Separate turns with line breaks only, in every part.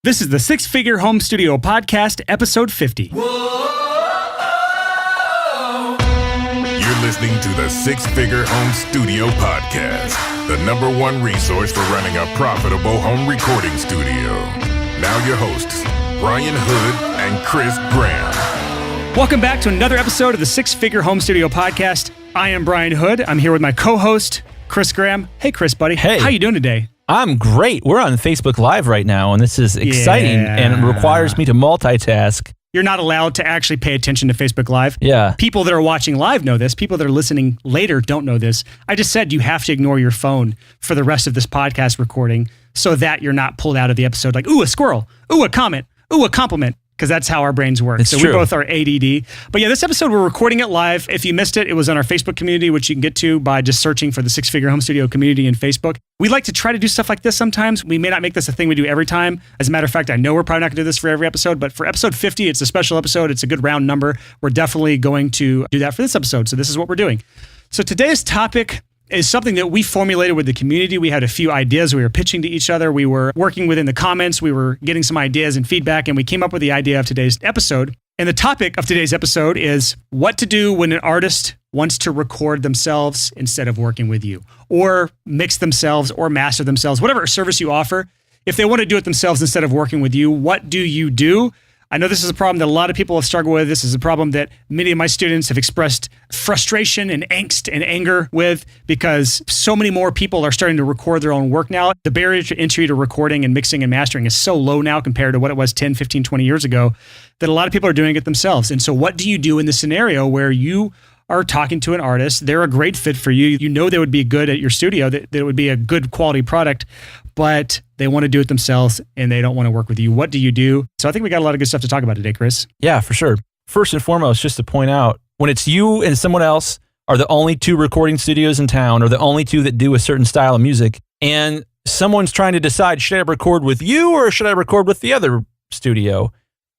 This is the Six Figure Home Studio Podcast, episode 50.
You're listening to the Six Figure Home Studio Podcast, the #1 resource for running a profitable home recording studio. Now your hosts, Brian Hood and Chris Graham.
Welcome back to another episode of the Six Figure Home Studio Podcast. I am Brian Hood. I'm here with my co-host, Chris Graham. Hey, Chris, buddy.
Hey.
How you doing today?
I'm great. We're on Facebook Live right now, and this is exciting and requires me to multitask.
You're not allowed to actually pay attention to Facebook Live.
Yeah.
People that are watching live know this. People that are listening later don't know this. I just said you have to ignore your phone for the rest of this podcast recording so that you're not pulled out of the episode like, ooh, a squirrel, ooh, a comment, ooh, a compliment. Because that's how our brains work.
It's
so
true.
We both are ADD. But yeah, this episode, we're recording it live. If you missed it, it was on our Facebook community, which you can get to by just searching for the Six Figure Home Studio community in Facebook. We like to try to do stuff like this sometimes. We may not make this a thing we do every time. As a matter of fact, I know we're probably not going to do this for every episode, but for episode 50, it's a special episode. It's a good round number. We're definitely going to do that for this episode. So this is what we're doing. So today's topic is something that we formulated with the community. We had a few ideas we were pitching to each other. We were working within the comments. We were getting some ideas and feedback, and we came up with the idea of today's episode. And the topic of today's episode is what to do when an artist wants to record themselves instead of working with you, or mix themselves or master themselves, whatever service you offer. If they want to do it themselves instead of working with you, what do you do? I know this is a problem that a lot of people have struggled with. This is a problem that many of my students have expressed frustration and angst and anger with because so many more people are starting to record their own work now. The barrier to entry to recording and mixing and mastering is so low now compared to what it was 10, 15, 20 years ago that a lot of people are doing it themselves. And so what do you do in the scenario where you are talking to an artist, they're a great fit for you, you know they would be good at your studio, that it would be a good quality product, but they want to do it themselves and they don't want to work with you. What do you do? So I think we got a lot of good stuff to talk about today, Chris.
Yeah, for sure. First and foremost, just to point out, when it's you and someone else are the only two recording studios in town or the only two that do a certain style of music, and someone's trying to decide, should I record with you or should I record with the other studio?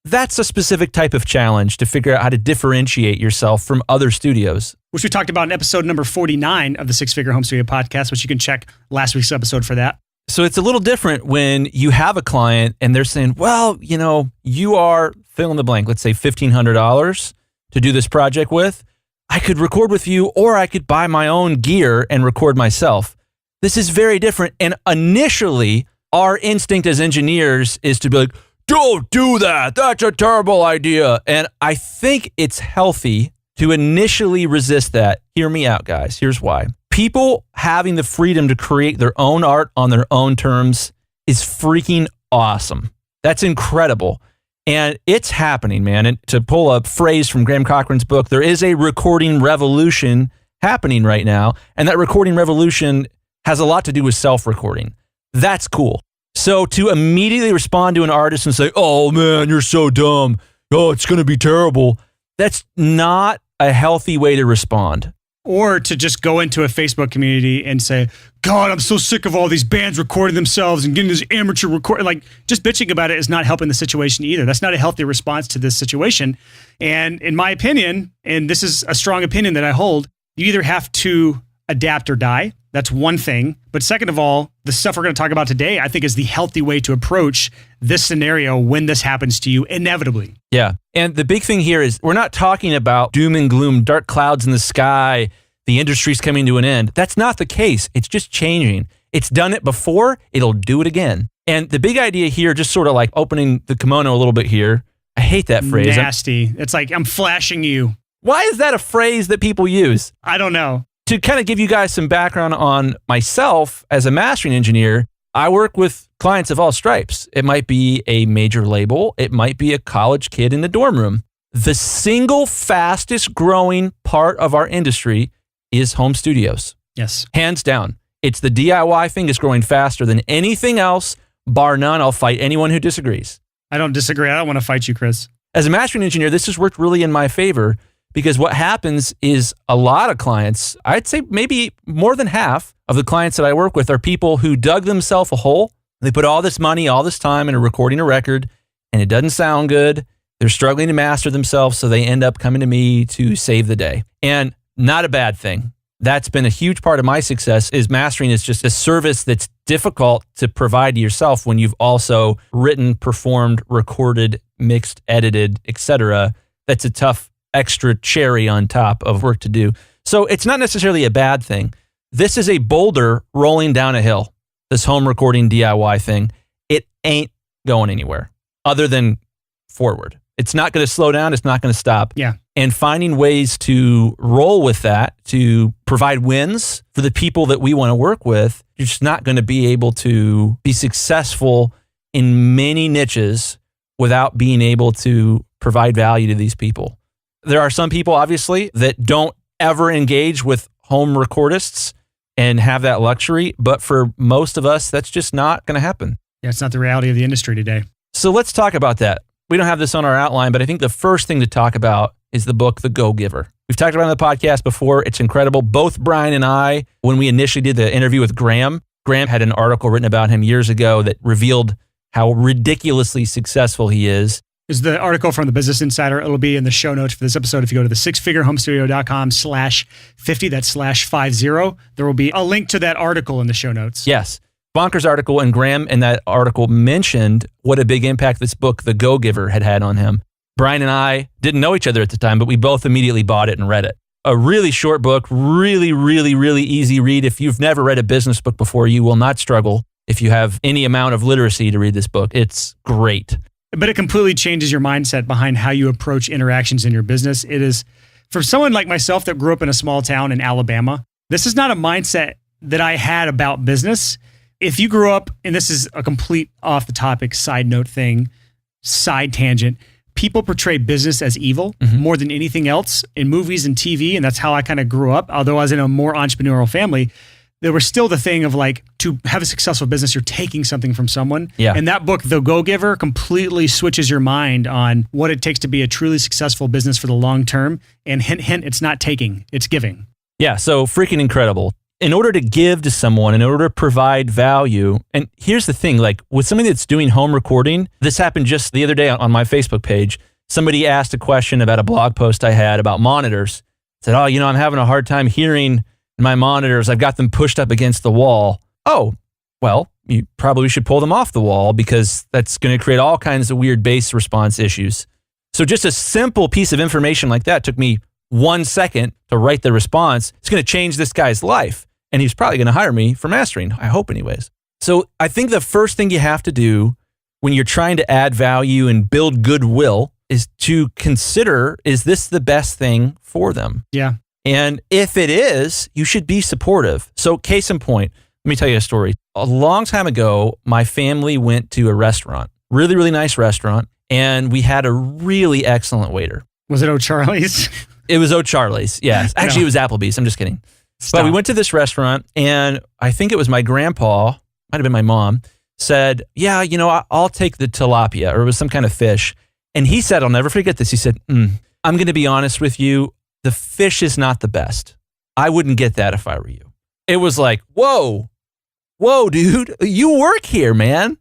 That's a specific type of challenge to figure out how to differentiate yourself from other studios.
Which we talked about in episode number 49 of the Six Figure Home Studio Podcast, which you can check last week's episode for that.
So it's a little different when you have a client and they're saying, well, you know, you are fill in the blank, let's say $1,500 to do this project with. I could record with you or I could buy my own gear and record myself. This is very different. And initially, our instinct as engineers is to be like, don't do that. That's a terrible idea. And I think it's healthy to initially resist that. Hear me out, guys. Here's why. People having the freedom to create their own art on their own terms is freaking awesome. That's incredible. And it's happening, man. And to pull a phrase from Graham Cochran's book, there is a recording revolution happening right now. And that recording revolution has a lot to do with self-recording. That's cool. So to immediately respond to an artist and say, oh man, you're so dumb. Oh, it's going to be terrible. That's not a healthy way to respond.
Or to just go into a Facebook community and say, God, I'm so sick of all these bands recording themselves and getting this amateur record. Like, just bitching about it is not helping the situation either. That's not a healthy response to this situation. And in my opinion, and this is a strong opinion that I hold, you either have to adapt or die. That's one thing. But second of all, the stuff we're going to talk about today, I think is the healthy way to approach this scenario when this happens to you inevitably.
Yeah. And the big thing here is we're not talking about doom and gloom, dark clouds in the sky, the industry's coming to an end. That's not the case. It's just changing. It's done it before, it'll do it again. And the big idea here, just sort of like opening the kimono a little bit here. I hate that phrase.
Nasty. It's like, I'm flashing you.
Why is that a phrase that people use?
I don't know.
To kind of give you guys some background on myself as a mastering engineer, I work with clients of all stripes. It might be a major label. It might be a college kid in the dorm room. The single fastest growing part of our industry is home studios.
Yes.
Hands down. It's the DIY thing is growing faster than anything else, bar none. I'll fight anyone who disagrees.
I don't disagree. I don't want to fight you, Chris.
As a mastering engineer, this has worked really in my favor because what happens is a lot of clients, I'd say maybe more than half of the clients that I work with are people who dug themselves a hole. They put all this money, all this time into recording a record, and it doesn't sound good. They're struggling to master themselves, so they end up coming to me to save the day. And not a bad thing. That's been a huge part of my success. Is mastering is just a service that's difficult to provide to yourself when you've also written, performed, recorded, mixed, edited, etc. That's a tough extra cherry on top of work to do. So it's not necessarily a bad thing. This is a boulder rolling down a hill, this home recording DIY thing. It ain't going anywhere other than forward. It's not going to slow down. It's not going to stop.
Yeah.
And finding ways to roll with that, to provide wins for the people that we want to work with, you're just not going to be able to be successful in many niches without being able to provide value to these people. There are some people, obviously, that don't ever engage with home recordists and have that luxury. But for most of us, that's just not going to happen.
Yeah, it's not the reality of the industry today.
So let's talk about that. We don't have this on our outline, but I think the first thing to talk about is the book, The Go-Giver. We've talked about it on the podcast before. It's incredible. Both Brian and I, when we initially did the interview with Graham had an article written about him years ago that revealed how ridiculously successful he is.
Is the article from the Business Insider. It'll be in the show notes for this episode. If you go to the sixfigurehomestudio.com/50, that's /50, there will be a link to that article in the show notes.
Yes. Bonkers article, and Graham in that article mentioned what a big impact this book, The Go-Giver, had on him. Brian and I didn't know each other at the time, but we both immediately bought it and read it. A really short book, really, really, really easy read. If you've never read a business book before, you will not struggle if you have any amount of literacy to read this book. It's great.
But it completely changes your mindset behind how you approach interactions in your business. It is, for someone like myself that grew up in a small town in Alabama, this is not a mindset that I had about business. If you grew up, and this is a complete off the topic side note thing, side tangent, people portray business as evil more than anything else in movies and TV. And that's how I kind of grew up. Although I was in a more entrepreneurial family, there was still the thing of like, to have a successful business, you're taking something from someone.
Yeah.
And that book, The Go-Giver, completely switches your mind on what it takes to be a truly successful business for the long term. And hint, hint, it's not taking, it's giving.
Yeah, so freaking incredible. In order to give to someone, in order to provide value, and here's the thing, like with somebody that's doing home recording, this happened just the other day on my Facebook page. Somebody asked a question about a blog post I had about monitors. Said, oh, I'm having a hard time hearing my monitors. I've got them pushed up against the wall. Oh, well, you probably should pull them off the wall because that's going to create all kinds of weird bass response issues. So just a simple piece of information like that took me 1 second to write the response. It's going to change this guy's life. And he's probably going to hire me for mastering. I hope anyways. So I think the first thing you have to do when you're trying to add value and build goodwill is to consider, is this the best thing for them?
Yeah.
And if it is, you should be supportive. So case in point, let me tell you a story. A long time ago, my family went to a restaurant, really, really nice restaurant. And we had a really excellent waiter.
Was it O'Charlie's?
It was O'Charlie's, yes. Actually, it was Applebee's. I'm just kidding.
Stop.
But we went to this restaurant, and I think it was my grandpa, might have been my mom, said, yeah, I'll take the tilapia, or it was some kind of fish. And he said, I'll never forget this. He said, I'm going to be honest with you. The fish is not the best. I wouldn't get that if I were you. It was like, whoa, dude, you work here, man.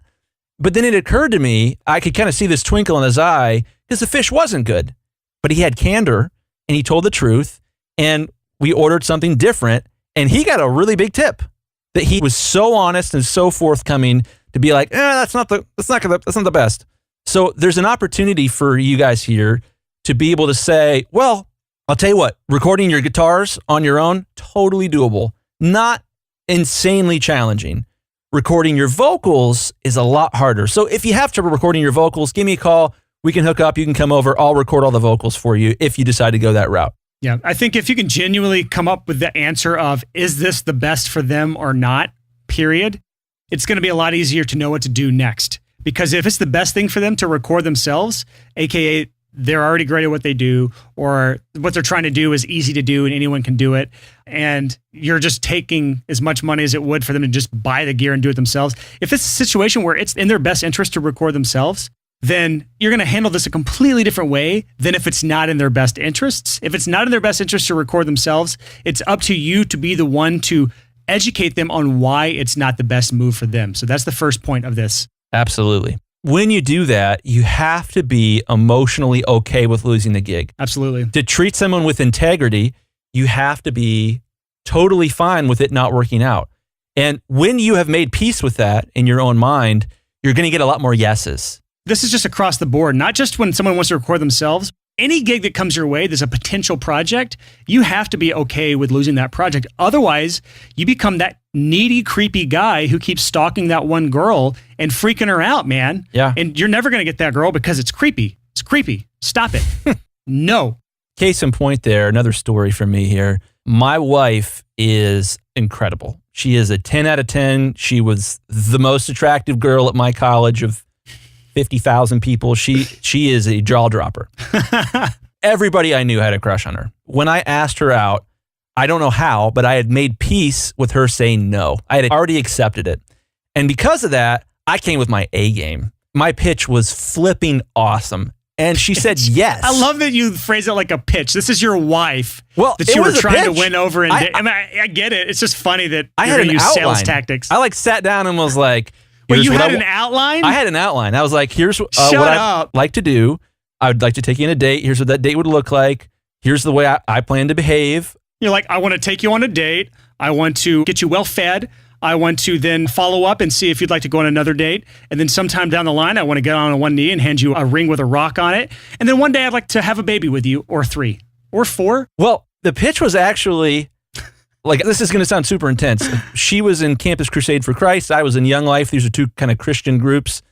But then it occurred to me, I could kind of see this twinkle in his eye because the fish wasn't good. But he had candor, and he told the truth, and we ordered something different, and he got a really big tip that he was so honest and so forthcoming to be like, that's not the best. So there's an opportunity for you guys here to be able to say, well, I'll tell you what, recording your guitars on your own, totally doable, not insanely challenging. Recording your vocals is a lot harder. So if you have trouble recording your vocals, give me a call. We can hook up. You can come over. I'll record all the vocals for you if you decide to go that route.
Yeah, I think if you can genuinely come up with the answer of, is this the best for them or not, period, it's going to be a lot easier to know what to do next. Because if it's the best thing for them to record themselves, AKA they're already great at what they do, or what they're trying to do is easy to do and anyone can do it, and you're just taking as much money as it would for them to just buy the gear and do it themselves. If it's a situation where it's in their best interest to record themselves, then you're going to handle this a completely different way than if it's not in their best interests. If it's not in their best interest to record themselves, it's up to you to be the one to educate them on why it's not the best move for them. So that's the first point of this.
Absolutely. When you do that, you have to be emotionally okay with losing the gig.
Absolutely.
To treat someone with integrity, you have to be totally fine with it not working out. And when you have made peace with that in your own mind, you're going to get a lot more yeses.
This is just across the board, not just when someone wants to record themselves. Any gig that comes your way, there's a potential project, you have to be okay with losing that project. Otherwise, you become that needy, creepy guy who keeps stalking that one girl and freaking her out, man.
Yeah.
And you're never going to get that girl because it's creepy. It's creepy. Stop it. No.
Case in point there, another story from me here. My wife is incredible. She is a 10 out of 10. She was the most attractive girl at my college of 50,000 people. She is a jaw dropper. Everybody I knew had a crush on her. When I asked her out, I don't know how, but I had made peace with her saying no. I had already accepted it. And because of that, I came with my A game. My pitch was flipping awesome. And she said yes.
I love that you phrase it like a pitch. This is your wife that
it
you were
was a
trying to
pitch.
win over. I get it. It's just funny that
I
you're
had
going
an
to use
outline.
sales tactics.
I sat down and was like,
Wait,
here's
you
what
had an outline?
I had an outline. I was like, here's what
Shut
I'd
up.
like to do. I would like to take you on a date. Here's what that date would look like. Here's the way I plan to behave.
You're like, I want to take you on a date. I want to get you well fed. I want to then follow up and see if you'd like to go on another date. And then sometime down the line, I want to get on one knee and hand you a ring with a rock on it. And then one day I'd like to have a baby with you, or 3 or 4.
Well, the pitch was actually, like, this is going to sound super intense. She was in Campus Crusade for Christ. I was in Young Life. These are two kind of Christian groups.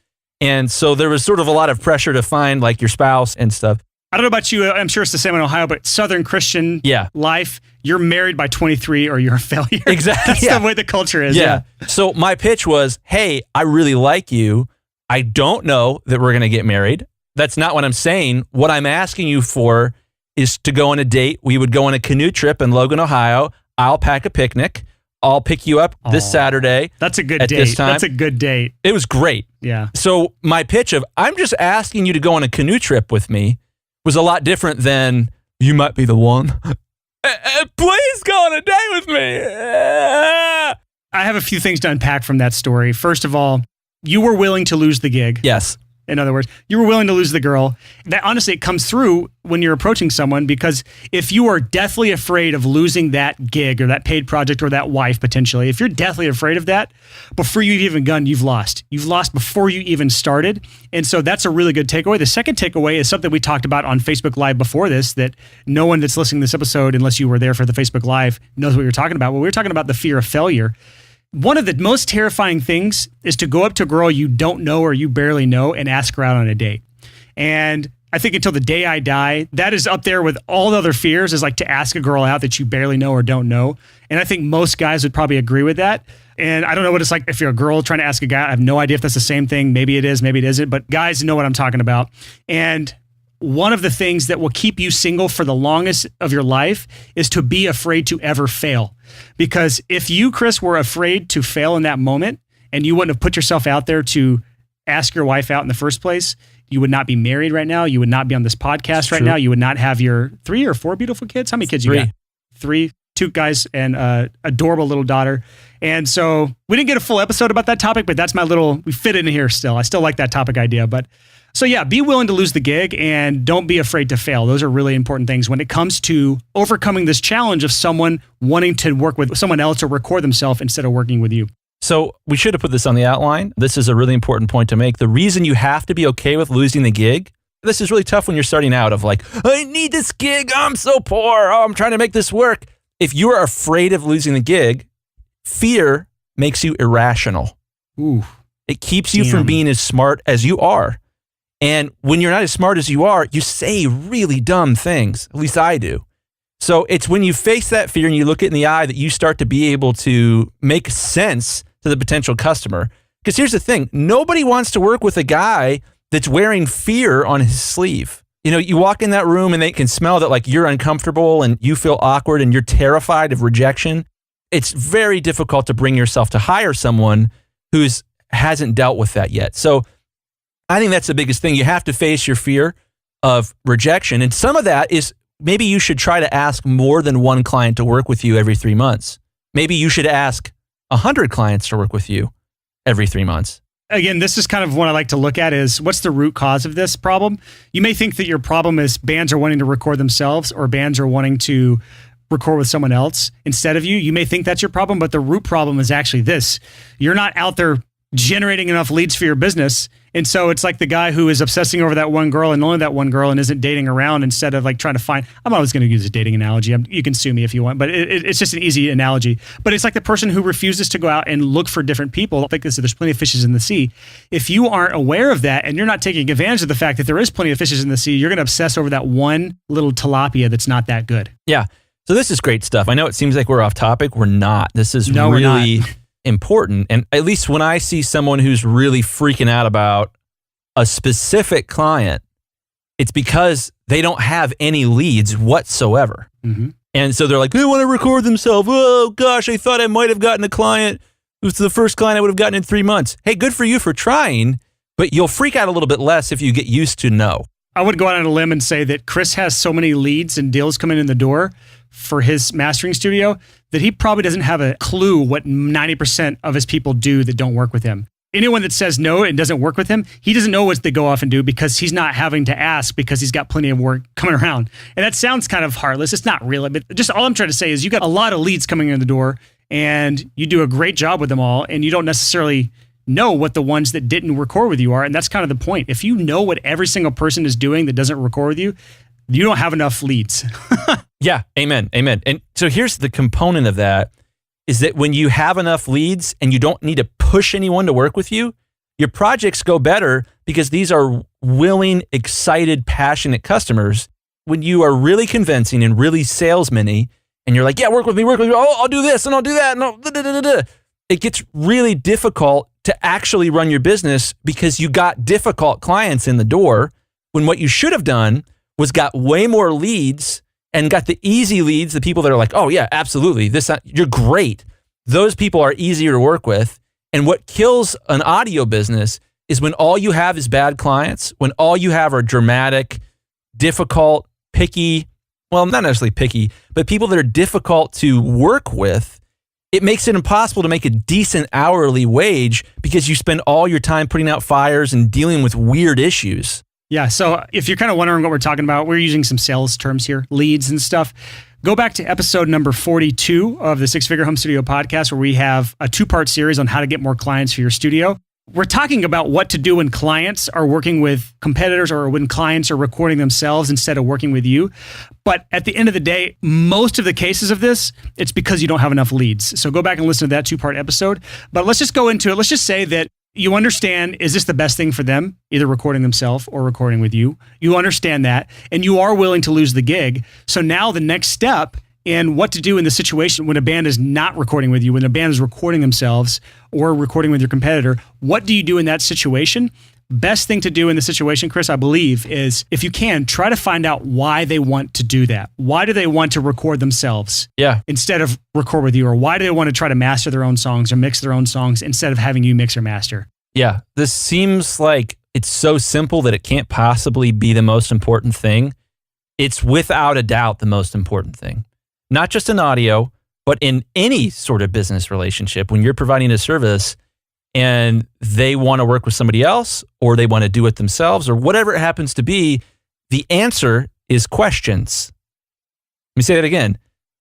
And so there was sort of a lot of pressure to find like your spouse and stuff.
I don't know about you. I'm sure it's the same in Ohio, but Southern Christian life, you're married by 23 or you're a failure.
Exactly.
That's the way the culture is.
Yeah. So my pitch was, hey, I really like you. I don't know that we're going to get married. That's not what I'm saying. What I'm asking you for is to go on a date. We would go on a canoe trip in Logan, Ohio. I'll pack a picnic. I'll pick you up this Saturday.
That's a good
at
date.
This time.
That's a good date.
It was great.
Yeah.
So my pitch of, I'm just asking you to go on a canoe trip with me was a lot different than, you might be the one. Please go on a date with me.
I have a few things to unpack from that story. First of all, you were willing to lose the gig.
Yes.
In other words, you were willing to lose the girl. That honestly, it comes through when you're approaching someone, because if you are deathly afraid of losing that gig or that paid project or that wife potentially, if you're deathly afraid of that, before you've even begun, you've lost. You've lost before you even started. And so that's a really good takeaway. The second takeaway is something we talked about on Facebook Live before this, that no one that's listening to this episode, unless you were there for the Facebook Live, knows what we were talking about. Well, we were talking about the fear of failure. One of the most terrifying things is to go up to a girl you don't know or you barely know and ask her out on a date. And I think until the day I die, that is up there with all the other fears, is like to ask a girl out that you barely know or don't know. And I think most guys would probably agree with that. And I don't know what it's like if you're a girl trying to ask a guy. I have no idea if that's the same thing. Maybe it is, maybe it isn't. But guys know what I'm talking about. And one of the things that will keep you single for the longest of your life is to be afraid to ever fail. Because if you, Chris, were afraid to fail in that moment and you wouldn't have put yourself out there to ask your wife out in the first place, you would not be married right now. You would not be on this podcast right now. You would not have your 3 or 4 beautiful kids. How many kids you got? 3, 2 guys and adorable little daughter. And so we didn't get a full episode about that topic, but that's we fit it in here still. I still like that topic idea. But so yeah, be willing to lose the gig and don't be afraid to fail. Those are really important things when it comes to overcoming this challenge of someone wanting to work with someone else or record themselves instead of working with you.
So we should have put this on the outline. This is a really important point to make. The reason you have to be okay with losing the gig, this is really tough when you're starting out of like, I need this gig. I'm so poor. Oh, I'm trying to make this work. If you are afraid of losing the gig, fear makes you irrational.
Ooh.
It keeps you from being as smart as you are. And when you're not as smart as you are, you say really dumb things. At least I do. So it's when you face that fear and you look it in the eye that you start to be able to make sense to the potential customer. Because here's the thing. Nobody wants to work with a guy that's wearing fear on his sleeve. You know, you walk in that room and they can smell that like you're uncomfortable and you feel awkward and you're terrified of rejection. It's very difficult to bring yourself to hire someone who hasn't dealt with that yet. So I think that's the biggest thing. You have to face your fear of rejection. And some of that is maybe you should try to ask more than one client to work with you every 3 months. Maybe you should ask 100 clients to work with you every 3 months.
Again, this is kind of what I like to look at is what's the root cause of this problem? You may think that your problem is bands are wanting to record themselves or bands are wanting to record with someone else instead of you. You may think that's your problem, but the root problem is actually this. You're not out there generating enough leads for your business. And so it's like the guy who is obsessing over that one girl and only that one girl and isn't dating around instead of like trying to find, I'm always going to use a dating analogy. You can sue me if you want, but it's just an easy analogy. But it's like the person who refuses to go out and look for different people. Like this, there's plenty of fishes in the sea. If you aren't aware of that and you're not taking advantage of the fact that there is plenty of fishes in the sea, you're going to obsess over that one little tilapia that's not that good.
Yeah. So this is great stuff. I know it seems like we're off topic. We're not. This is really important. And at least when I see someone who's really freaking out about a specific client, it's because they don't have any leads whatsoever. Mm-hmm. And so they're like, they want to record themselves. Oh gosh, I thought I might have gotten a client. It was the first client I would have gotten in 3 months. Hey, good for you for trying, but you'll freak out a little bit less if you get used to no.
I would go out on a limb and say that Chris has so many leads and deals coming in the door for his mastering studio that he probably doesn't have a clue what 90% of his people do that don't work with him. Anyone that says no and doesn't work with him, he doesn't know what they go off and do because he's not having to ask because he's got plenty of work coming around. And that sounds kind of heartless. It's not really, but just all I'm trying to say is you got a lot of leads coming in the door and you do a great job with them all and you don't necessarily know what the ones that didn't record with you are. And that's kind of the point. If you know what every single person is doing that doesn't record with you, you don't have enough leads.
Yeah, amen. And so here's the component of that is that when you have enough leads and you don't need to push anyone to work with you, your projects go better because these are willing, excited, passionate customers. When you are really convincing and really salesman-y and you're like, yeah, work with me. Oh, I'll do this and I'll do that. And it gets really difficult to actually run your business because you got difficult clients in the door when what you should have done was got way more leads and got the easy leads, the people that are like, oh yeah, absolutely, you're great. Those people are easier to work with. And what kills an audio business is when all you have is bad clients, when all you have are dramatic, difficult, picky, well, not necessarily picky, but people that are difficult to work with. It makes it impossible to make a decent hourly wage because you spend all your time putting out fires and dealing with weird issues. Yeah,
so if you're kind of wondering what we're talking about, we're using some sales terms here, leads and stuff. Go back to episode number 42 of the Six Figure Home Studio podcast, where we have a 2-part series on how to get more clients for your studio. We're talking about what to do when clients are working with competitors or when clients are recording themselves instead of working with you. But at the end of the day, most of the cases of this, it's because you don't have enough leads. So go back and listen to that 2-part episode. But let's just go into it. Let's just say that you understand, is this the best thing for them, either recording themselves or recording with you? You understand that, and you are willing to lose the gig. So now the next step in what to do in the situation when a band is not recording with you, when a band is recording themselves or recording with your competitor, what do you do in that situation? Best thing to do in the situation, Chris, I believe, is if you can, try to find out why they want to do that. Why do they want to record themselves instead of record with you? Or why do they want to try to master their own songs or mix their own songs instead of having you mix or master?
Yeah, this seems like it's so simple that it can't possibly be the most important thing. It's without a doubt the most important thing. Not just in audio, but in any sort of business relationship. When you're providing a service and they want to work with somebody else or they want to do it themselves or whatever it happens to be, the answer is questions. Let me say that again.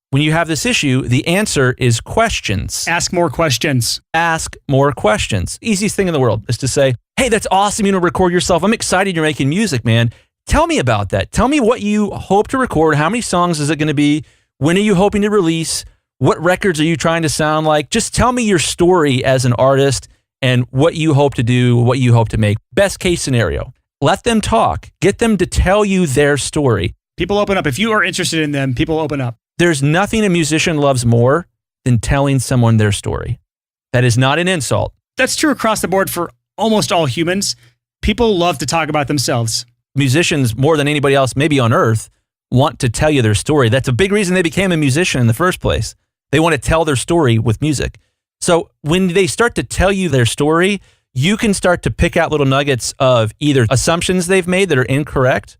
When you have this issue, the answer is questions.
Ask more questions.
Ask more questions. Easiest thing in the world is to say, hey, that's awesome. You know, record yourself. I'm excited you're making music, man. Tell me about that. Tell me what you hope to record. How many songs is it going to be? When are you hoping to release? What records are you trying to sound like? Just tell me your story as an artist and what you hope to do, what you hope to make. Best case scenario. Let them talk. Get them to tell you their story.
People open up. If you are interested in them, people open up.
There's nothing a musician loves more than telling someone their story. That is not an insult.
That's true across the board for almost all humans. People love to talk about themselves.
Musicians, more than anybody else, maybe on earth, want to tell you their story. That's a big reason they became a musician in the first place. They want to tell their story with music. So when they start to tell you their story, you can start to pick out little nuggets of either assumptions they've made that are incorrect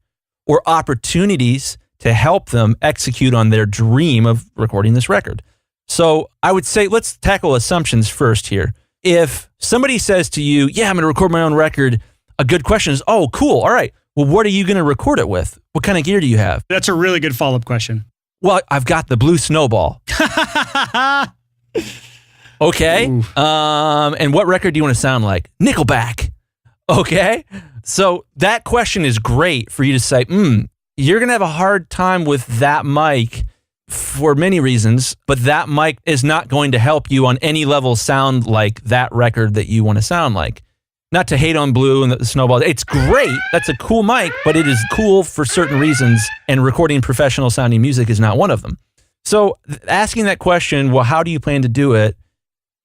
or opportunities to help them execute on their dream of recording this record. So I would say, let's tackle assumptions first here. If somebody says to you, yeah, I'm going to record my own record, a good question is, oh, cool. All right. Well, what are you going to record it with? What kind of gear do you have?
That's a really good follow-up question.
Well, I've got the blue snowball. Okay. And what record do you want to sound like? Nickelback. Okay. So that question is great for you to say, you're going to have a hard time with that mic for many reasons, but that mic is not going to help you on any level sound like that record that you want to sound like. Not to hate on Blue and the Snowball. It's great. That's a cool mic, but it is cool for certain reasons, and recording professional sounding music is not one of them. So asking that question, well, how do you plan to do it,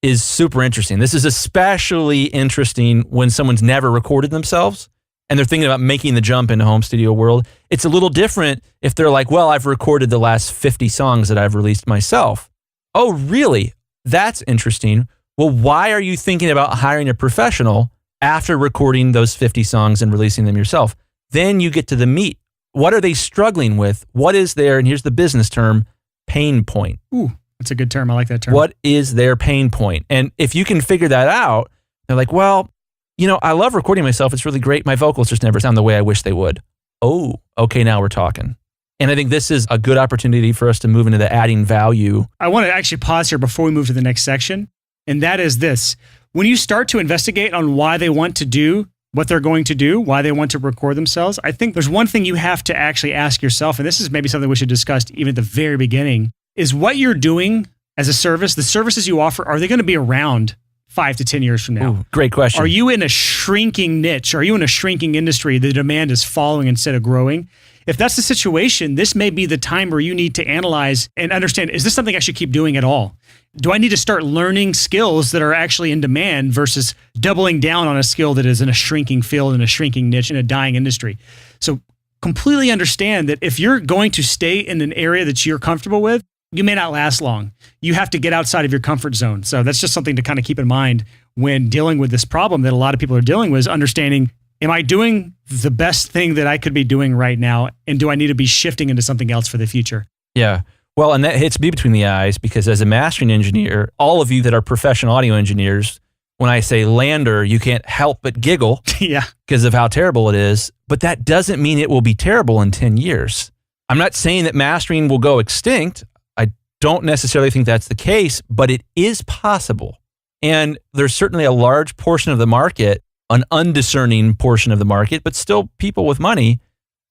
is super interesting. This is especially interesting when someone's never recorded themselves and they're thinking about making the jump into home studio world. It's a little different if they're like, well, I've recorded the last 50 songs that I've released myself. Oh, really? That's interesting. Well, why are you thinking about hiring a professional after recording those 50 songs and releasing them yourself? Then you get to the meat. What are they struggling with? What is their, and here's the business term, pain point?
Ooh, that's a good term. I like that term.
What is their pain point? And if you can figure that out, they're like, well, I love recording myself. It's really great. My vocals just never sound the way I wish they would. Oh, okay, now we're talking. And I think this is a good opportunity for us to move into the adding value.
I want to actually pause here before we move to the next section. And that is this. When you start to investigate on why they want to do what they're going to do, why they want to record themselves, I think there's one thing you have to actually ask yourself, and this is maybe something we should discuss even at the very beginning, is what you're doing as a service, the services you offer, are they going to be around 5 to 10 years from now?
Ooh, great question.
Are you in a shrinking niche? Are you in a shrinking industry? The demand is falling instead of growing. If that's the situation, this may be the time where you need to analyze and understand, is this something I should keep doing at all? Do I need to start learning skills that are actually in demand versus doubling down on a skill that is in a shrinking field, in a shrinking niche, in a dying industry? So completely understand that if you're going to stay in an area that you're comfortable with, you may not last long. You have to get outside of your comfort zone. So that's just something to kind of keep in mind when dealing with this problem that a lot of people are dealing with, is understanding, am I doing the best thing that I could be doing right now? And do I need to be shifting into something else for the future?
Yeah. Well, and that hits me between the eyes, because as a mastering engineer, all of you that are professional audio engineers, when I say lander, you can't help but giggle
Yeah.
because of how terrible it is. But that doesn't mean it will be terrible in 10 years. I'm not saying that mastering will go extinct. I don't necessarily think that's the case, but it is possible. And there's certainly a large portion of the market, an undiscerning portion of the market, but still people with money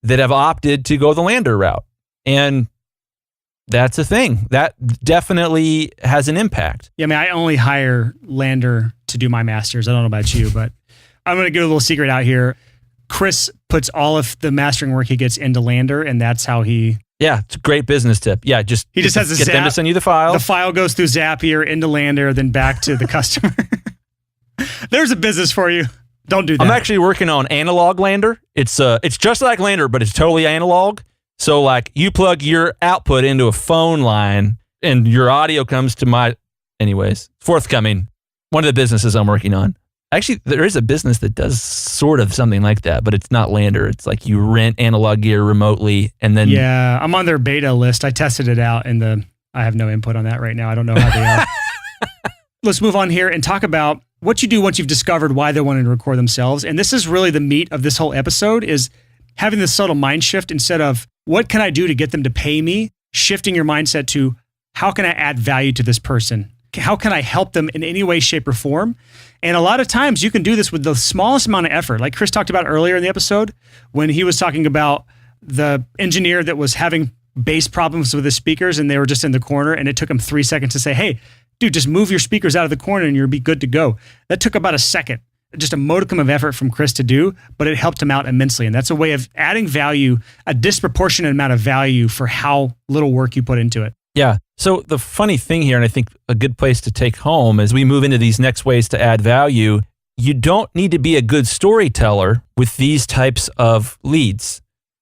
that have opted to go the lander route. And that's a thing. That definitely has an impact.
Yeah, I mean, I only hire lander to do my masters. I don't know about you, but I'm going to give a little secret out here. Chris puts all of the mastering work he gets into lander, and that's how he...
Yeah, it's a great business tip. Yeah,
He just has a
get them to send you the file.
The file goes through Zapier into lander, then back to the customer. There's a business for you. Don't do that.
I'm actually working on analog lander. It's just like lander, but it's totally analog. So like you plug your output into a phone line and your audio comes to my... Anyways, forthcoming. One of the businesses I'm working on. Actually, there is a business that does sort of something like that, but it's not lander. It's like you rent analog gear remotely and then...
Yeah, I'm on their beta list. I tested it out and I have no input on that right now. I don't know how they are. Let's move on here and talk about what you do once you've discovered why they're wanting to record themselves. And this is really the meat of this whole episode, is having this subtle mind shift. Instead of what can I do to get them to pay me, shifting your mindset to how can I add value to this person? How can I help them in any way, shape, or form? And a lot of times you can do this with the smallest amount of effort. Like Chris talked about earlier in the episode when he was talking about the engineer that was having bass problems with his speakers and they were just in the corner, and it took him 3 seconds to say, hey, dude, just move your speakers out of the corner and you'll be good to go. That took about a second, just a modicum of effort from Chris to do, but it helped him out immensely. And that's a way of adding value, a disproportionate amount of value for how little work you put into it.
Yeah. So the funny thing here, and I think a good place to take home as we move into these next ways to add value, you don't need to be a good storyteller with these types of leads.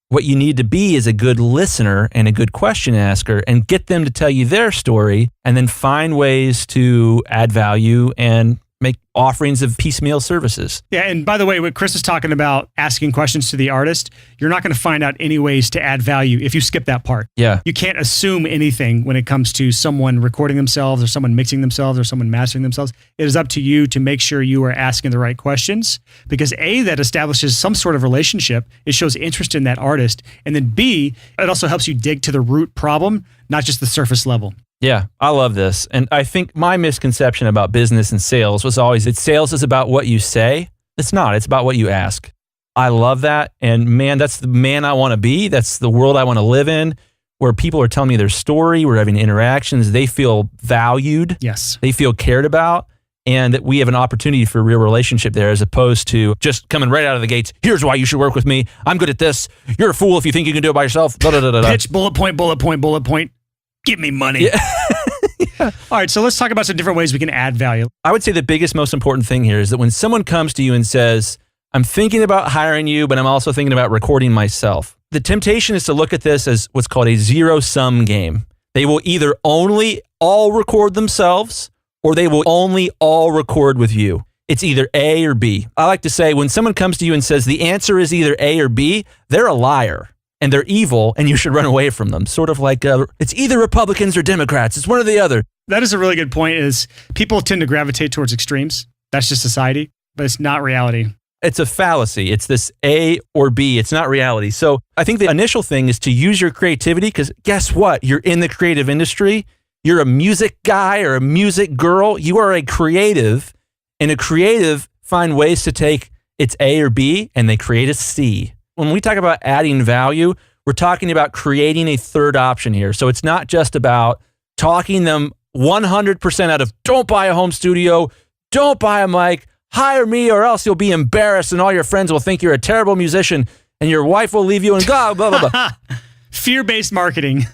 What you need to be is a good listener and a good question asker, and get them to tell you their story, and then find ways to add value and make offerings of piecemeal services.
Yeah, and by the way, what Chris is talking about, asking questions to the artist, you're not going to find out any ways to add value if you skip that part.
Yeah.
You can't assume anything when it comes to someone recording themselves or someone mixing themselves or someone mastering themselves. It is up to you to make sure you are asking the right questions, because A, that establishes some sort of relationship. It shows interest in that artist. And then B, it also helps you dig to the root problem, not just the surface level.
Yeah, I love this. And I think my misconception about business and sales was always that sales is about what you say. It's not. It's about what you ask. I love that. And man, that's the man I want to be. That's the world I want to live in, where people are telling me their story. We're having interactions. They feel valued.
Yes.
They feel cared about. And that we have an opportunity for a real relationship there, as opposed to just coming right out of the gates. Here's why you should work with me. I'm good at this. You're a fool if you think you can do it by yourself. Blah, blah, blah, blah.
Pitch, bullet point, bullet point, bullet point. Give me money.
Yeah.
All right, so let's talk about some different ways we can add value.
I would say the biggest, most important thing here is that when someone comes to you and says, I'm thinking about hiring you, but I'm also thinking about recording myself. The temptation is to look at this as what's called a zero-sum game. They will either only all record themselves or they will only all record with you. It's either A or B. I like to say when someone comes to you and says the answer is either A or B, they're a liar. And they're evil, and you should run away from them. Sort of like it's either Republicans or Democrats. It's one or the other.
That is a really good point, is people tend to gravitate towards extremes. That's just society, but it's not reality.
It's a fallacy. It's this A or B. It's not reality. So I think the initial thing is to use your creativity, because guess what? You're in the creative industry. You're a music guy or a music girl. You are a creative, and a creative find ways to take its A or B, and they create a C. When we talk about adding value, we're talking about creating a third option here. So it's not just about talking them 100% out of don't buy a home studio, don't buy a mic, hire me or else you'll be embarrassed and all your friends will think you're a terrible musician and your wife will leave you and blah, blah, blah, blah.
Fear-based marketing.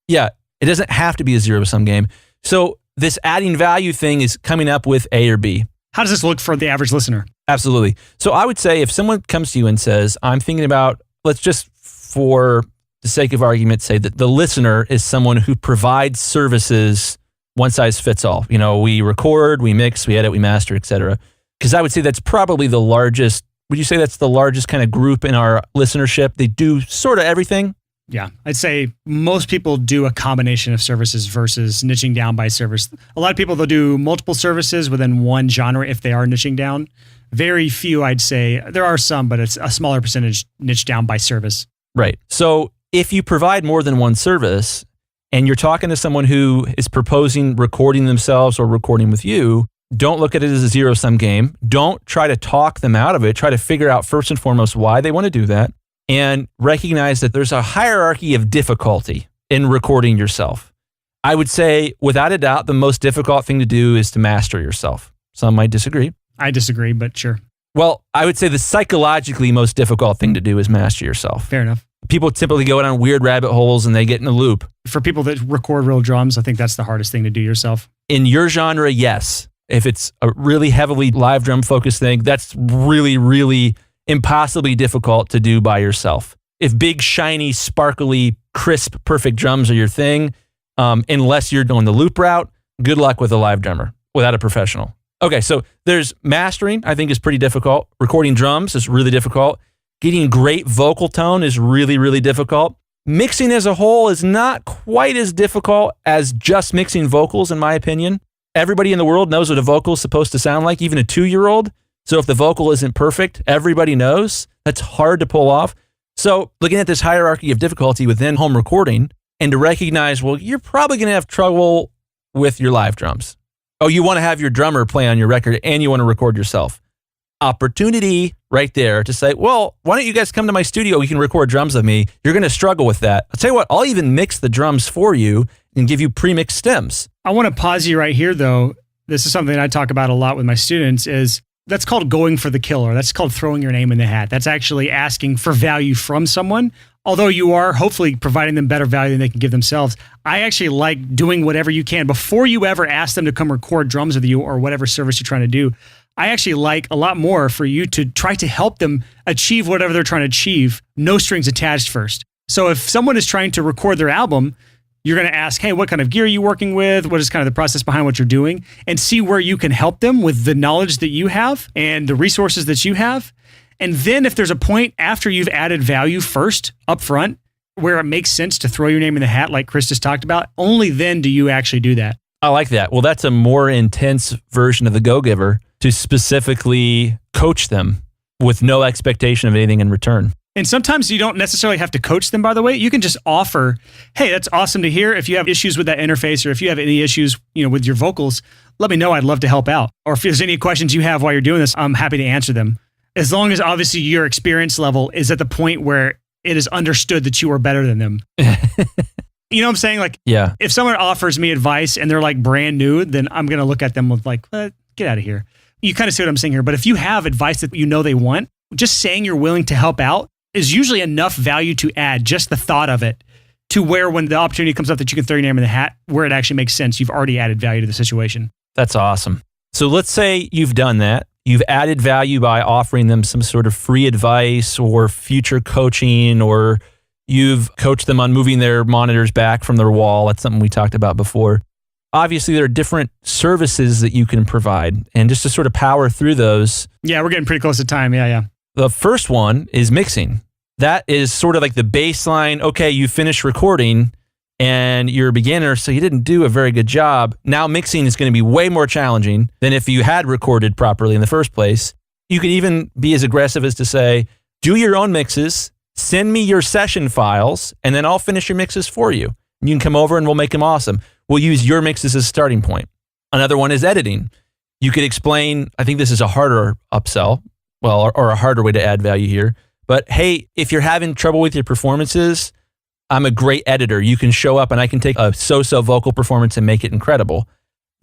Yeah, it doesn't have to be a zero-sum game. So this adding value thing is coming up with A or B.
How does this look for the average listener?
Absolutely. So I would say if someone comes to you and says, I'm thinking about, let's just for the sake of argument say that the listener is someone who provides services, one size fits all. You know, we record, we mix, we edit, we master, et cetera. Because I would say that's probably the largest, would you say that's the largest kind of group in our listenership? They do sort of everything?
Yeah, I'd say most people do a combination of services versus niching down by service. A lot of people, they'll do multiple services within one genre if they are niching down. Very few, I'd say. There are some, but it's a smaller percentage niche down by service.
Right. So if you provide more than one service and you're talking to someone who is proposing recording themselves or recording with you, don't look at it as a zero-sum game. Don't try to talk them out of it. Try to figure out first and foremost why they want to do that. And recognize that there's a hierarchy of difficulty in recording yourself. I would say, without a doubt, the most difficult thing to do is to master yourself. Some might disagree.
I disagree, but sure.
Well, I would say the psychologically most difficult thing to do is master yourself.
Fair enough.
People typically go down weird rabbit holes and they get in a loop.
For people that record real drums, I think that's the hardest thing to do yourself.
In your genre, yes. If it's a really heavily live drum focused thing, that's really, really impossibly difficult to do by yourself. If big, shiny, sparkly, crisp, perfect drums are your thing, unless you're going the loop route, good luck with a live drummer without a professional. Okay, so there's mastering, I think is pretty difficult. Recording drums is really difficult. Getting great vocal tone is really, really difficult. Mixing as a whole is not quite as difficult as just mixing vocals, in my opinion. Everybody in the world knows what a vocal is supposed to sound like, even a 2-year-old. So if the vocal isn't perfect, everybody knows. That's hard to pull off. So looking at this hierarchy of difficulty within home recording and to recognize, well, you're probably going to have trouble with your live drums. Oh, you want to have your drummer play on your record and you want to record yourself. Opportunity right there to say, well, why don't you guys come to my studio? You can record drums with me. You're going to struggle with that. I'll tell you what, I'll even mix the drums for you and give you pre-mixed stems.
I want to pause you right here, though. This is something I talk about a lot with my students is that's called going for the killer. That's called throwing your name in the hat. That's actually asking for value from someone. Although you are hopefully providing them better value than they can give themselves, I actually like doing whatever you can. Before you ever ask them to come record drums with you or whatever service you're trying to do, I actually like a lot more for you to try to help them achieve whatever they're trying to achieve, no strings attached first. So if someone is trying to record their album, You're going to ask, hey, what kind of gear are you working with? What is kind of the process behind what you're doing? And see where you can help them with the knowledge that you have and the resources that you have. And then if there's a point after you've added value first up front where it makes sense to throw your name in the hat like Chris just talked about, only then do you actually do that.
I like that. Well, that's a more intense version of the Go-Giver to specifically coach them with no expectation of anything in return.
And sometimes you don't necessarily have to coach them, by the way. You can just offer, hey, that's awesome to hear. If you have issues with that interface or if you have any issues, with your vocals, let me know. I'd love to help out. Or if there's any questions you have while you're doing this, I'm happy to answer them. As long as obviously your experience level is at the point where it is understood that you are better than them. You know what I'm saying? Like,
yeah.
If someone offers me advice and they're like brand new, then I'm going to look at them with like, get out of here. You kind of see what I'm saying here. But if you have advice that they want, just saying you're willing to help out is usually enough value to add, just the thought of it, to where when the opportunity comes up that you can throw your name in the hat, where it actually makes sense, you've already added value to the situation.
That's awesome. So let's say you've done that. You've added value by offering them some sort of free advice or future coaching, or you've coached them on moving their monitors back from their wall. That's something we talked about before. Obviously, there are different services that you can provide, and just to sort of power through those.
Yeah, we're getting pretty close to time. Yeah.
The first one is mixing. That is sort of like the baseline. Okay, you finished recording and you're a beginner, so you didn't do a very good job. Now mixing is going to be way more challenging than if you had recorded properly in the first place. You could even be as aggressive as to say, do your own mixes, send me your session files, and then I'll finish your mixes for you. And you can come over and we'll make them awesome. We'll use your mixes as a starting point. Another one is editing. You could explain, I think this is a harder upsell, or a harder way to add value here. But hey, if you're having trouble with your performances, I'm a great editor. You can show up and I can take a so-so vocal performance and make it incredible.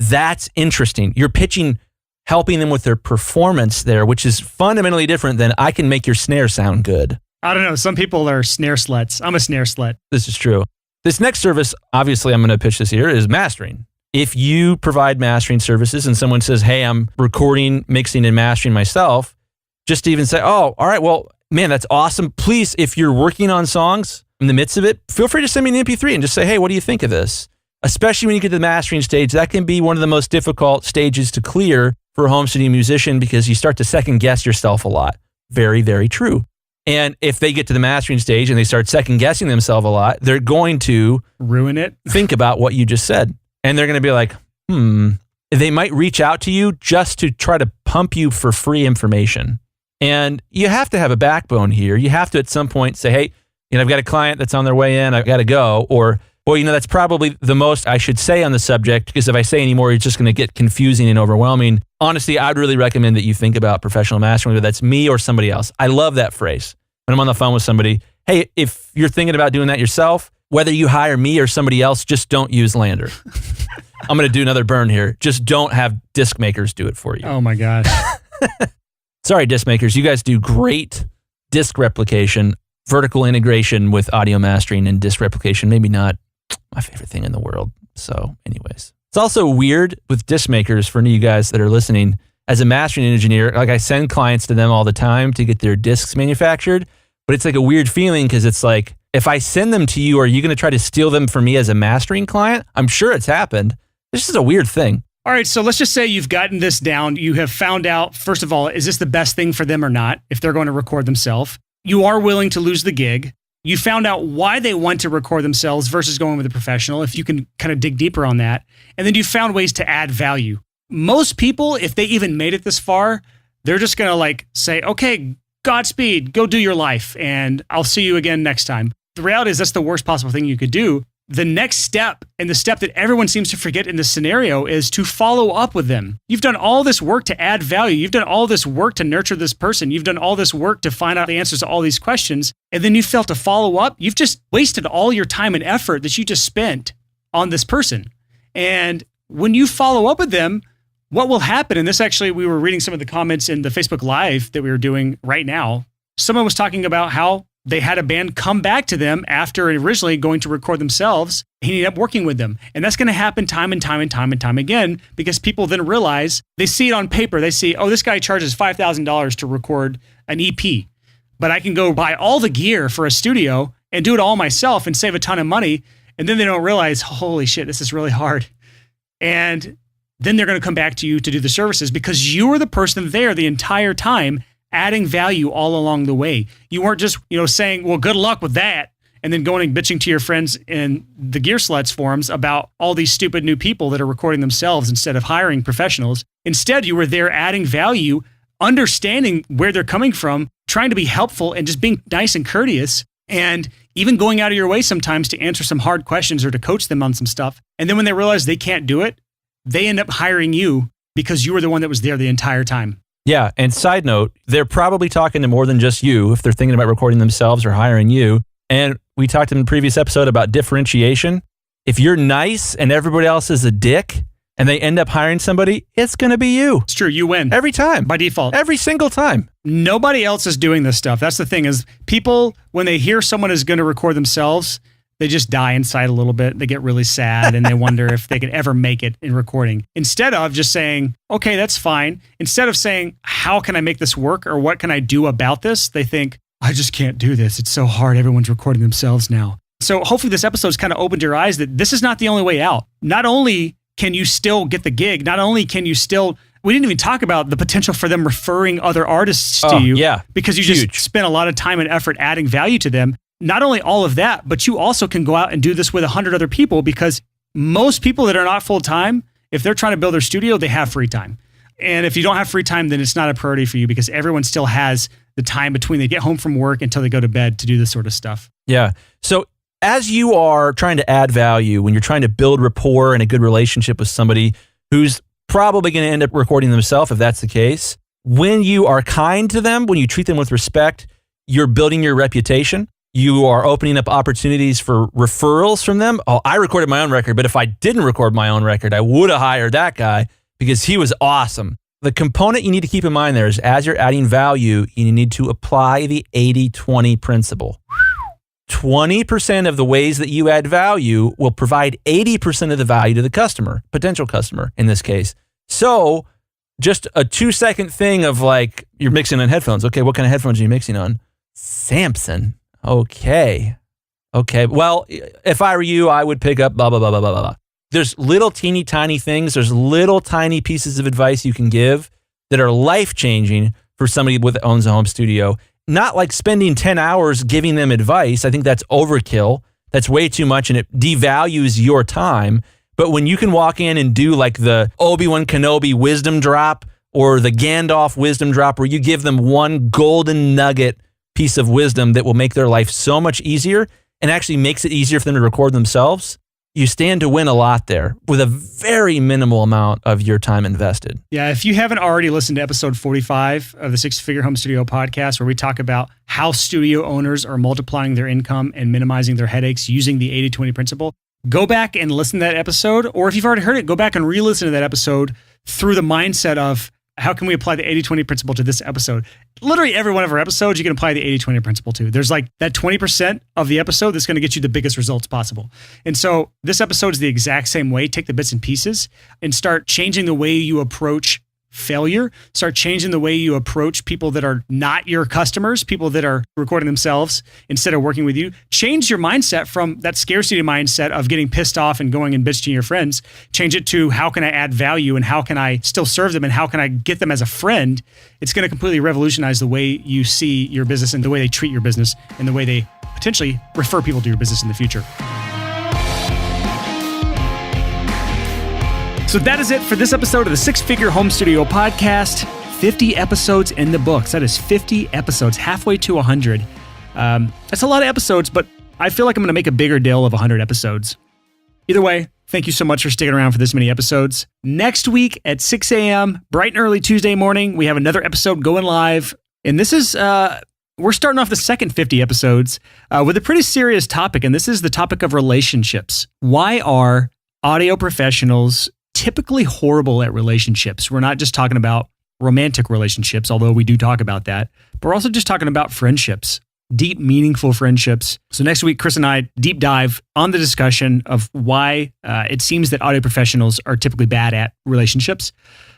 That's interesting. You're pitching, helping them with their performance there, which is fundamentally different than I can make your snare sound good.
I don't know. Some people are snare sluts. I'm a snare slut.
This is true. This next service, obviously I'm going to pitch this here, is mastering. If you provide mastering services and someone says, hey, I'm recording, mixing, and mastering myself, just to even say, oh, all right, well, man, that's awesome. Please, if you're working on songs in the midst of it, feel free to send me an MP3 and just say, hey, what do you think of this? Especially when you get to the mastering stage, that can be one of the most difficult stages to clear for a home studio musician because you start to second guess yourself a lot. Very, very true. And if they get to the mastering stage and they start second guessing themselves a lot, they're going to
ruin it.
Think about what you just said. And they're going to be like, They might reach out to you just to try to pump you for free information. And you have to have a backbone here. You have to at some point say, hey, I've got a client that's on their way in. I've got to go. Or, well, that's probably the most I should say on the subject, because if I say any more, it's just going to get confusing and overwhelming. Honestly, I'd really recommend that you think about professional mastering, whether that's me or somebody else. I love that phrase. When I'm on the phone with somebody, hey, if you're thinking about doing that yourself, whether you hire me or somebody else, just don't use Lander. I'm going to do another burn here. Just don't have disc makers do it for you.
Oh my gosh.
Sorry, disc makers. You guys do great disc replication, vertical integration with audio mastering, and disc replication. Maybe not my favorite thing in the world. So anyways, it's also weird with disc makers for any of you guys that are listening. As a mastering engineer, like I send clients to them all the time to get their discs manufactured, but it's like a weird feeling because it's like, if I send them to you, are you going to try to steal them from me as a mastering client? I'm sure it's happened. This is a weird thing.
All right, so let's just say you've gotten this down. You have found out, first of all, is this the best thing for them or not, if they're going to record themselves? You are willing to lose the gig. You found out why they want to record themselves versus going with a professional, if you can kind of dig deeper on that. And then you found ways to add value. Most people, if they even made it this far, they're just going to say, okay, Godspeed, go do your life, and I'll see you again next time. The reality is that's the worst possible thing you could do. The next step, and the step that everyone seems to forget in this scenario, is to follow up with them. You've done all this work to add value. You've done all this work to nurture this person. You've done all this work to find out the answers to all these questions, and then you fail to follow up. You've just wasted all your time and effort that you just spent on this person. And when you follow up with them, what will happen, and this actually, we were reading some of the comments in the Facebook Live that we were doing right now. Someone was talking about how they had a band come back to them after originally going to record themselves. He ended up working with them. And that's going to happen time and time again, because people then realize, they see it on paper. They see, oh, this guy charges $5,000 to record an EP, but I can go buy all the gear for a studio and do it all myself and save a ton of money. And then they don't realize, holy shit, this is really hard. And then they're going to come back to you to do the services because you were the person there the entire time adding value all along the way. You weren't just, saying, well, good luck with that. And then going and bitching to your friends in the Gear Sluts forums about all these stupid new people that are recording themselves instead of hiring professionals. Instead, you were there adding value, understanding where they're coming from, trying to be helpful and just being nice and courteous, and even going out of your way sometimes to answer some hard questions or to coach them on some stuff. And then when they realize they can't do it, they end up hiring you because you were the one that was there the entire time.
Yeah. And side note, they're probably talking to more than just you if they're thinking about recording themselves or hiring you. And we talked in the previous episode about differentiation. If you're nice and everybody else is a dick and they end up hiring somebody, it's going to be you.
It's true. You win.
Every time.
By default.
Every single time.
Nobody else is doing this stuff. That's the thing is people, when they hear someone is going to record themselves, they just die inside a little bit. They get really sad and they wonder if they could ever make it in recording. Instead of just saying, okay, that's fine. Instead of saying, how can I make this work or what can I do about this? They think, I just can't do this. It's so hard. Everyone's recording themselves now. So hopefully this episode's kind of opened your eyes that this is not the only way out. Not only can you still get the gig, not only can you still, we didn't even talk about the potential for them referring other artists to you.
Yeah,
because you just spent a lot of time and effort adding value to them. Not only all of that, but you also can go out and do this with 100 other people because most people that are not full-time, if they're trying to build their studio, they have free time. And if you don't have free time, then it's not a priority for you because everyone still has the time between they get home from work until they go to bed to do this sort of stuff.
Yeah. So as you are trying to add value, when you're trying to build rapport and a good relationship with somebody who's probably going to end up recording themselves, if that's the case, when you are kind to them, when you treat them with respect, you're building your reputation. You are opening up opportunities for referrals from them. Oh, I recorded my own record, but if I didn't record my own record, I would have hired that guy because he was awesome. The component you need to keep in mind there is as you're adding value, you need to apply the 80-20 principle. 20% of the ways that you add value will provide 80% of the value to the customer, potential customer in this case. So just a 2-second thing of like, you're mixing on headphones. Okay, what kind of headphones are you mixing on? Samson. Okay. Well, if I were you, I would pick up blah, blah, blah, blah, blah, blah. There's little teeny tiny things. There's little tiny pieces of advice you can give that are life-changing for somebody that owns a home studio. Not like spending 10 hours giving them advice. I think that's overkill. That's way too much and it devalues your time. But when you can walk in and do like the Obi-Wan Kenobi wisdom drop or the Gandalf wisdom drop where you give them one golden nugget piece of wisdom that will make their life so much easier and actually makes it easier for them to record themselves, you stand to win a lot there with a very minimal amount of your time invested.
Yeah, if you haven't already listened to episode 45 of the Six Figure Home Studio podcast, where we talk about how studio owners are multiplying their income and minimizing their headaches using the 80-20 principle, go back and listen to that episode. Or if you've already heard it, go back and re-listen to that episode through the mindset of how can we apply the 80-20 principle to this episode? Literally every one of our episodes, you can apply the 80-20 principle to. There's like that 20% of the episode that's going to get you the biggest results possible. And so this episode is the exact same way. Take the bits and pieces and start changing the way you approach failure. Start changing the way you approach people that are not your customers, people that are recording themselves instead of working with you. Change your mindset from that scarcity mindset of getting pissed off and going and bitching your friends. Change it to how can I add value and how can I still serve them and how can I get them as a friend? It's going to completely revolutionize the way you see your business and the way they treat your business and the way they potentially refer people to your business in the future. So that is it for this episode of the Six Figure Home Studio podcast. 50 episodes in the books. That is 50 episodes, halfway to 100. That's a lot of episodes, but I feel like I'm going to make a bigger deal of 100 episodes. Either way, thank you so much for sticking around for this many episodes. Next week at 6 a.m., bright and early Tuesday morning, we have another episode going live. And this is, we're starting off the second 50 episodes with a pretty serious topic. And this is the topic of relationships. Why are audio professionals typically horrible at relationships? We're not just talking about romantic relationships, although we do talk about that, but we're also just talking about friendships, deep, meaningful friendships. So next week, Chris and I deep dive on the discussion of why it seems that audio professionals are typically bad at relationships.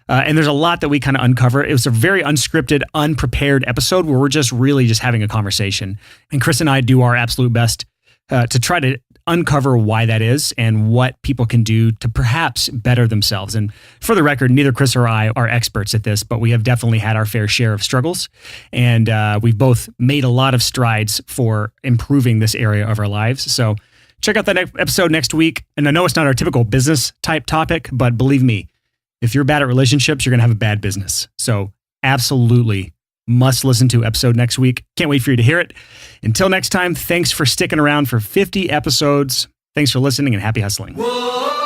And there's a lot that we kind of uncover. It was a very unscripted, unprepared episode where we're just really just having a conversation. And Chris and I do our absolute best to try to uncover why that is and what people can do to perhaps better themselves. And for the record, neither Chris or I are experts at this, but we have definitely had our fair share of struggles. And we've both made a lot of strides for improving this area of our lives. So check out that episode next week. And I know it's not our typical business type topic, but believe me, if you're bad at relationships, you're going to have a bad business. So absolutely must listen to episode next week. Can't wait for you to hear it. Until next time, thanks for sticking around for 50 episodes. Thanks for listening and happy hustling.
Whoa.